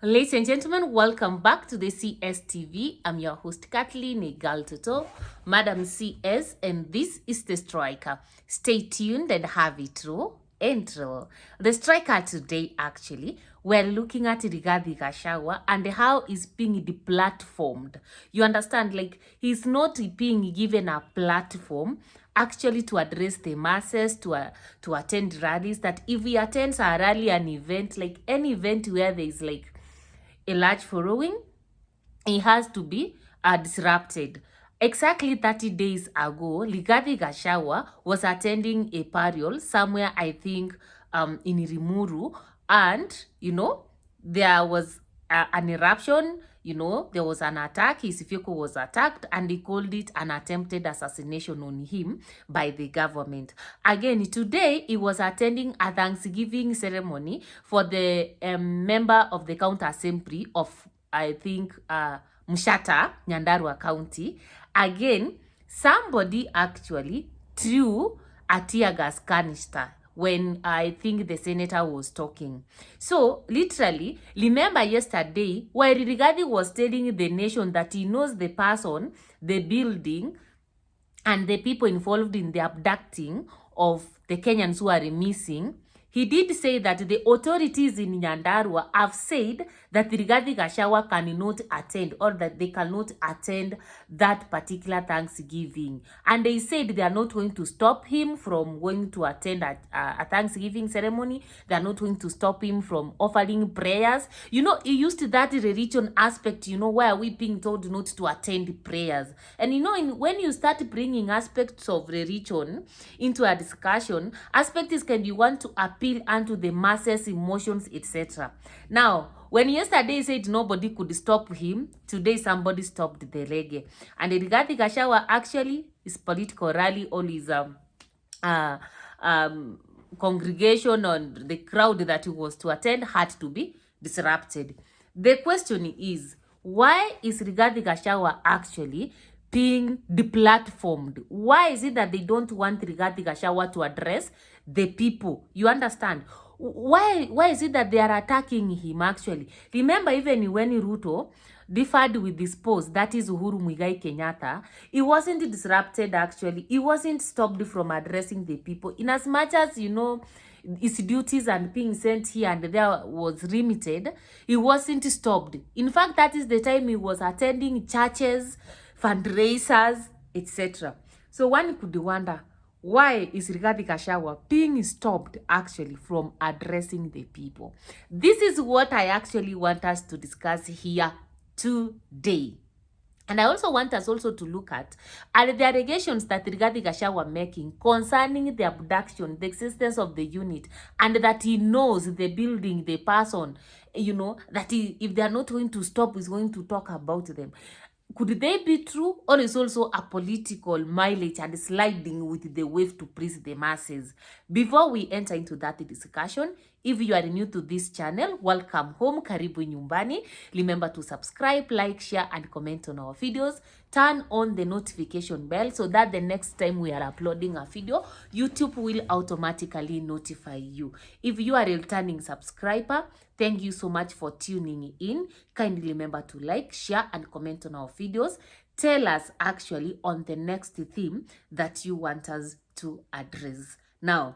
Ladies and gentlemen, welcome back to the CSTV. I'm your host, Kathleen Igaltoto, Madam CS, and this is The Striker. Stay tuned and have it raw and raw. The Striker today, actually, we're looking at Rigathi Gachagua and how he's being deplatformed. You understand, like, he's not being given a platform actually to address the masses, to attend rallies, that if he attends a rally, an event, like any event where there is like a large following, it has to be disrupted. Exactly 30 days ago, Rigathi Gachagua was attending a burial somewhere, I think, in Rimuru, and, there was an eruption, there was an attack. His vehicle was attacked, and he called it an attempted assassination on him by the government. Again, today, he was attending a Thanksgiving ceremony for the member of the county assembly of, I think, Mushata, Nyandarua County. Again, somebody actually threw a tear gas canister when I think the senator was talking. So, literally, remember yesterday, where Rigathi was telling the nation that he knows the person, the building, and the people involved in the abducting of the Kenyans who are missing, he did say that the authorities in Nyandarua have said that Rigathi Gachagua cannot attend, or that they cannot attend that particular Thanksgiving. And they said they are not going to stop him from going to attend a Thanksgiving ceremony. They are not going to stop him from offering prayers. He used that religion aspect, where we being told not to attend prayers. And when you start bringing aspects of religion into a discussion, aspects can you want to appeal unto the masses, emotions, etc. Now, when yesterday said nobody could stop him, today somebody stopped the reggae. And Rigathi Gachagua actually, his political rally, all his congregation and the crowd that he was to attend had to be disrupted. The question is, why is Rigathi Gachagua actually being deplatformed? Why is it that they don't want Rigathi Gachagua to address the people? You understand? Why is it that they are attacking him actually? Remember, even when Ruto differed with this post, that is Uhuru Muigai Kenyatta, he wasn't disrupted actually. He wasn't stopped from addressing the people. In as much as, his duties and being sent here and there was limited, he wasn't stopped. In fact, that is the time he was attending churches, fundraisers, etc. So one could wonder, why is Rigathi Gachagua being stopped actually from addressing the people? This is what I actually want us to discuss here today. And I also want us also to look at the allegations that Rigathi Gachagua making concerning the abduction, the existence of the unit, and that he knows the building, the person, that if they are not going to stop, he's going to talk about them. Could they be true, or is also a political mileage and sliding with the wave to please the masses? Before we enter into that discussion, if you are new to this channel, welcome home, karibu nyumbani. Remember to subscribe, like, share, and comment on our videos. Turn on the notification bell so that the next time we are uploading a video, YouTube will automatically notify you. If you are a returning subscriber, thank you so much for tuning in. Kindly remember to like, share, and comment on our videos. Tell us actually on the next theme that you want us to address. Now,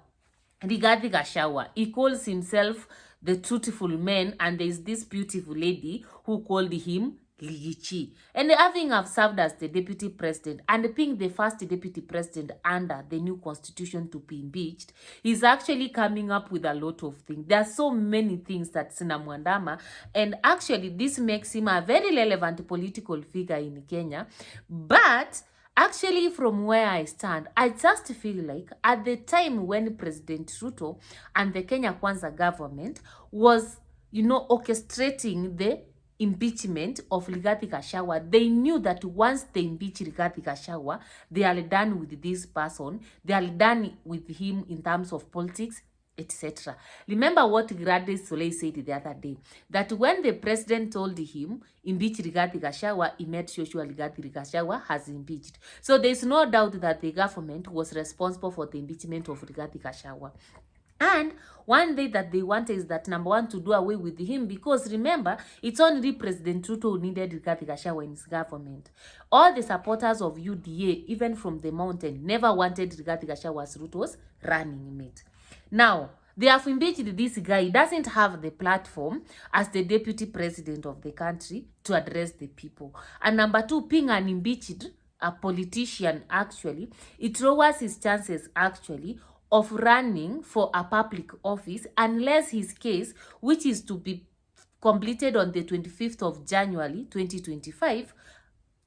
Rigathi Gachagua, he calls himself the truthful man, and there is this beautiful lady who called him Ligichi. And having served as the deputy president and being the first deputy president under the new constitution to be impeached, he's actually coming up with a lot of things. There are so many things that Sinamwandama, and actually this makes him a very relevant political figure in Kenya. But actually, from where I stand, I just feel like at the time when President Ruto and the Kenya Kwanza government was, orchestrating the impeachment of Rigathi Gachagua, they knew that once they impeach Rigathi Gachagua, they are done with this person, they are done with him in terms of politics, etc. Remember what Gladys Soleil said the other day, that when the president told him, impeach Rigathi Gachagua, he made sure Rigathi Gachagua has impeached. So there's no doubt that the government was responsible for the impeachment of Rigathi Gachagua. And one day that they wanted is that, number one, to do away with him, because remember, it's only President Ruto who needed Rigathi Gachagua in his government. All the supporters of UDA, even from the mountain, never wanted Rigathi Gachagua as Ruto's running mate. Now, they have impeached this guy. He doesn't have the platform as the deputy president of the country to address the people. And number two, being an impeached a politician, actually, it lowers his chances, actually, of running for a public office unless his case, which is to be completed on the 25th of January 2025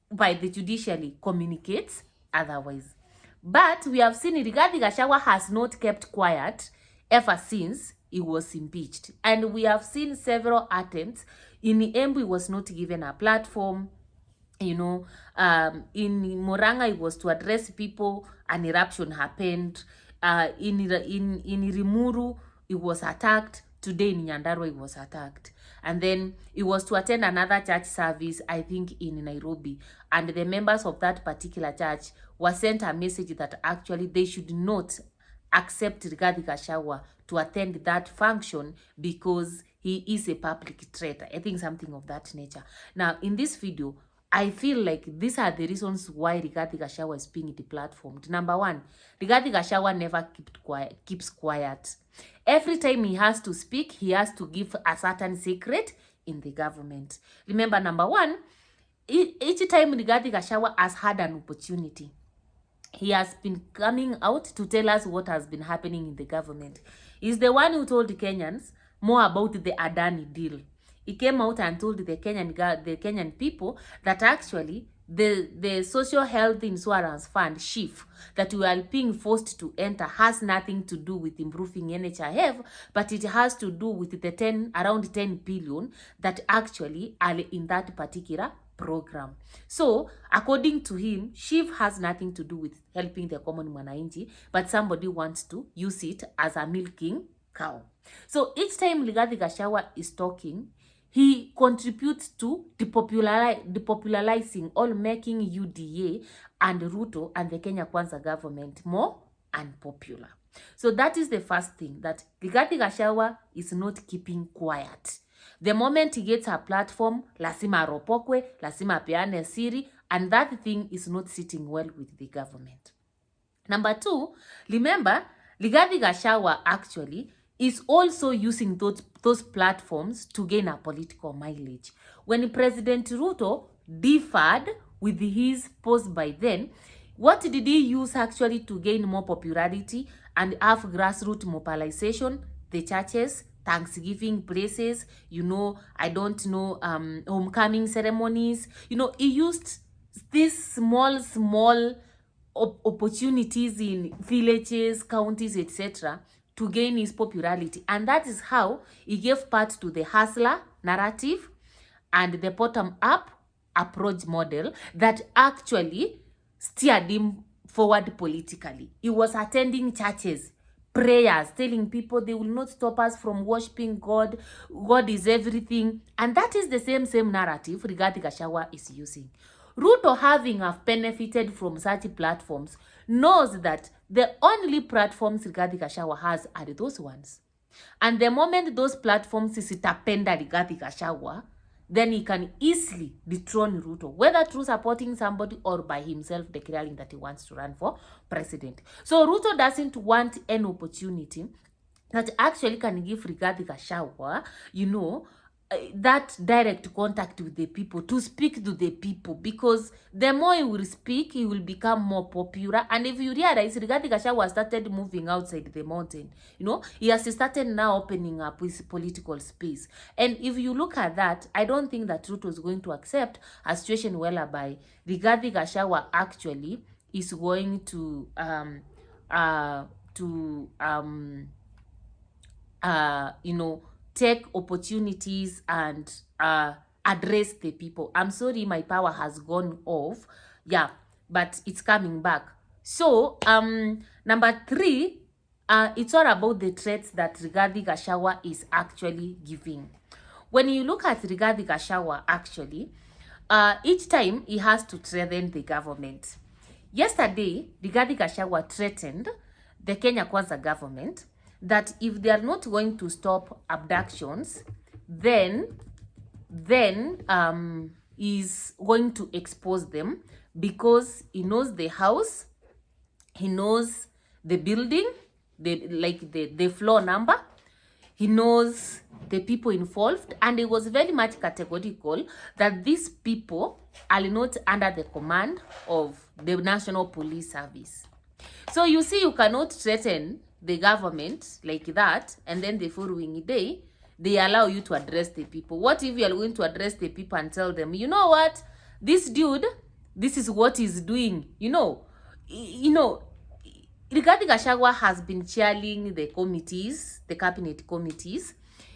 by the judiciary, communicates otherwise. But we have seen Rigathi Gachagua has not kept quiet ever since he was impeached. And we have seen several attempts. In Embu, he was not given a platform. You know, in Murang'a, it was to address people. An eruption happened. In Rimuru, it was attacked. Today in Nyandarua, it was attacked. And then it was to attend another church service, I think in Nairobi. And the members of that particular church were sent a message that actually they should not accept Rigathi Gachagua to attend that function because he is a public traitor. I think something of that nature. Now, in this video, I feel like these are the reasons why Rigathi Gachagua is being deplatformed. Number one, Rigathi Gachagua never keeps quiet. Every time he has to speak, he has to give a certain secret in the government. Remember, number one, each time Rigathi Gachagua has had an opportunity, he has been coming out to tell us what has been happening in the government. He's the one who told Kenyans more about the Adani deal. He came out and told the Kenyan people that actually the social health insurance fund, SHIF, that we are being forced to enter has nothing to do with improving NHIF, but it has to do with the around 10 billion that actually are in that particular program. So, according to him, SHIF has nothing to do with helping the common mwananchi, but somebody wants to use it as a milking cow. So, each time Rigathi Gachagua is talking, he contributes to depopularizing or making UDA and Ruto and the Kenya Kwanza government more unpopular. So that is the first thing, that Rigathi Gachagua is not keeping quiet. The moment he gets a platform, lazima aropokwe, lazima apeane siri, and that thing is not sitting well with the government. Number two, remember, Rigathi Gachagua actually is also using those platforms to gain a political mileage. When President Ruto differed with his post by then, what did he use actually to gain more popularity and have grassroots mobilization? The churches, Thanksgiving places, you know, I don't know, homecoming ceremonies. You know, he used these small opportunities in villages, counties, etc., to gain his popularity. And that is how he gave part to the hustler narrative and the bottom-up approach model that actually steered him forward politically. He was attending churches, prayers, telling people they will not stop us from worshiping God. God is everything. And that is the same narrative Rigathi Gachagua is using. Ruto, having benefited from such platforms, knows that the only platforms Rigathi Gachagua has are those ones. And the moment those platforms sitapenda Rigathi Gachagua, then he can easily dethrone Ruto, whether through supporting somebody or by himself declaring that he wants to run for president. So Ruto doesn't want an opportunity that actually can give Rigathi Gachagua, you know, that direct contact with the people, to speak to the people, because the more he will speak, he will become more popular. And if you realize, Rigathi Gachagua started moving outside the mountain, you know, he has started now opening up his political space. And if you look at that, I don't think that Ruto is going to accept a situation whereby Rigathi Gachagua actually is going to you know, take opportunities and address the people. I'm sorry, my power has gone off. Yeah, but it's coming back. So, number three, it's all about the threats that Rigathi Gachagua is actually giving. When you look at Rigathi Gachagua, actually, each time he has to threaten the government. Yesterday, Rigathi Gachagua threatened the Kenya Kwanza government that if they are not going to stop abductions, then is going to expose them, because he knows the house, he knows the building, the floor number, he knows the people involved, and he was very much categorical that these people are not under the command of the National Police Service. So you see, you cannot threaten the government like that, and then the following day, they allow you to address the people. What if you are going to address the people and tell them, you know what, this dude, this is what he's doing, you know, Rigathi Gachagua has been chairing the committees, the cabinet committees.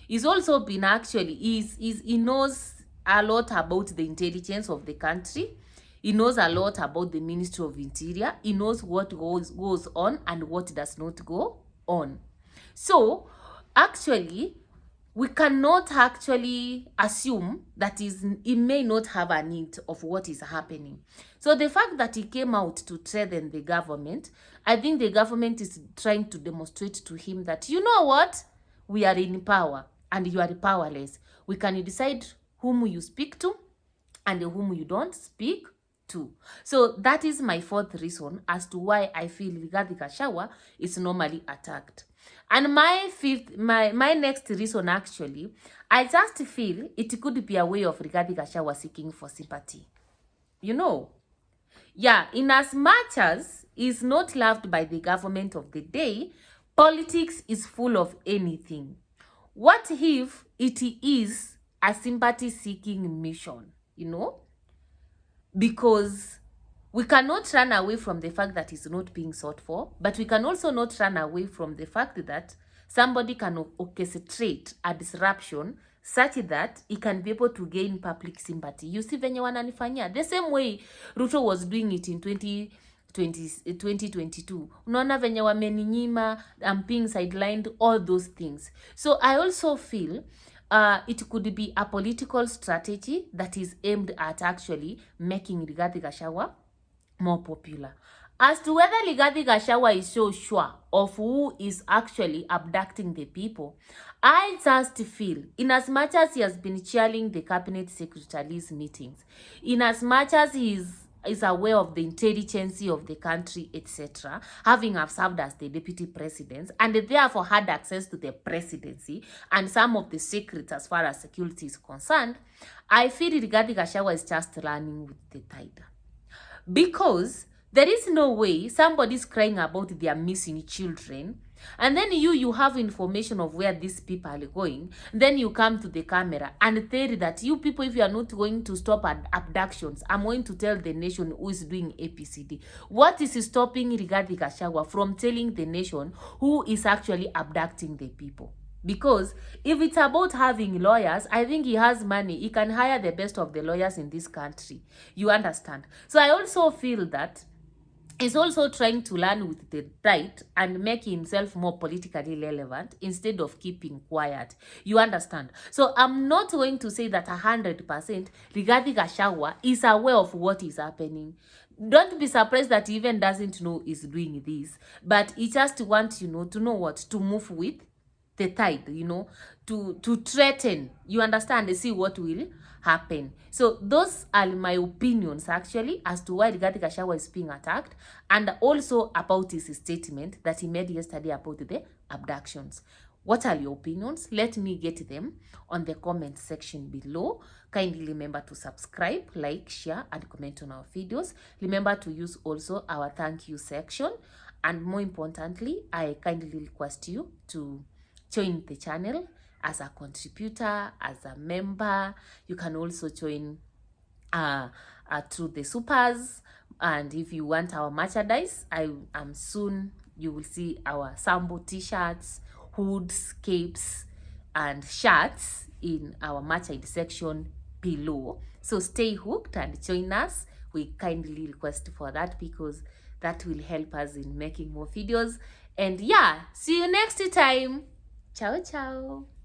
He's also been he knows a lot about the intelligence of the country. He knows a lot about the Ministry of Interior. He knows what goes on and what does not go on. So, actually, we cannot actually assume that he may not have a need of what is happening. So the fact that he came out to threaten the government, I think the government is trying to demonstrate to him that, you know what, we are in power and you are powerless. We can decide whom you speak to and whom you don't speak to. So that is my fourth reason as to why I feel Rigathi Gachagua is normally attacked. And my next reason, actually, I just feel it could be a way of Rigathi Gachagua seeking for sympathy. You know, yeah, in as much as he's not loved by the government of the day, politics is full of anything. What if it is a sympathy-seeking mission, you know? Because we cannot run away from the fact that it's not being sought for, but we can also not run away from the fact that somebody can orchestrate a disruption such that he can be able to gain public sympathy. You see venye wananifanyia. The same way Ruto was doing it in 2022. Unaona venye wameninyima, I'm being sidelined, all those things. So I also feel it could be a political strategy that is aimed at actually making Rigathi Gachagua more popular. As to whether Rigathi Gachagua is so sure of who is actually abducting the people, I just feel, in as much as he has been chairing the cabinet secretaries meetings, in as much as he is aware of the intelligence of the country, etc., having served as the deputy president, and therefore had access to the presidency and some of the secrets as far as security is concerned, I feel Rigathi Gachagua is just running with the tide. Because there is no way somebody's crying about their missing children, and then you have information of where these people are going, then you come to the camera and tell that you people, if you are not going to stop abductions, I'm going to tell the nation who is doing APCD. What is stopping Rigathi Gachagua from telling the nation who is actually abducting the people? Because if it's about having lawyers, I think he has money. He can hire the best of the lawyers in this country. You understand? So I also feel that he's also trying to learn with the right and make himself more politically relevant instead of keeping quiet. You understand? So I'm not going to say that 100% Rigathi Gachagua is aware of what is happening. Don't be surprised that he even doesn't know he's doing this. But he just wants, to know what, to move with the tide, to threaten, you understand, see what will happen. So those are my opinions actually as to why Rigathi Gachagua is being attacked, and also about his statement that he made yesterday about the abductions. What are your opinions? Let me get them on the comment section below. Kindly remember to subscribe, like, share, and comment on our videos. Remember to use also our thank you section. And more importantly, I kindly request you to join the channel as a contributor, as a member. You can also join through the supers. And if you want our merchandise, soon you will see our Sambo t-shirts, hoods, capes, and shirts in our merchandise section below. So stay hooked and join us. We kindly request for that because that will help us in making more videos. And yeah, see you next time. Ciao, ciao.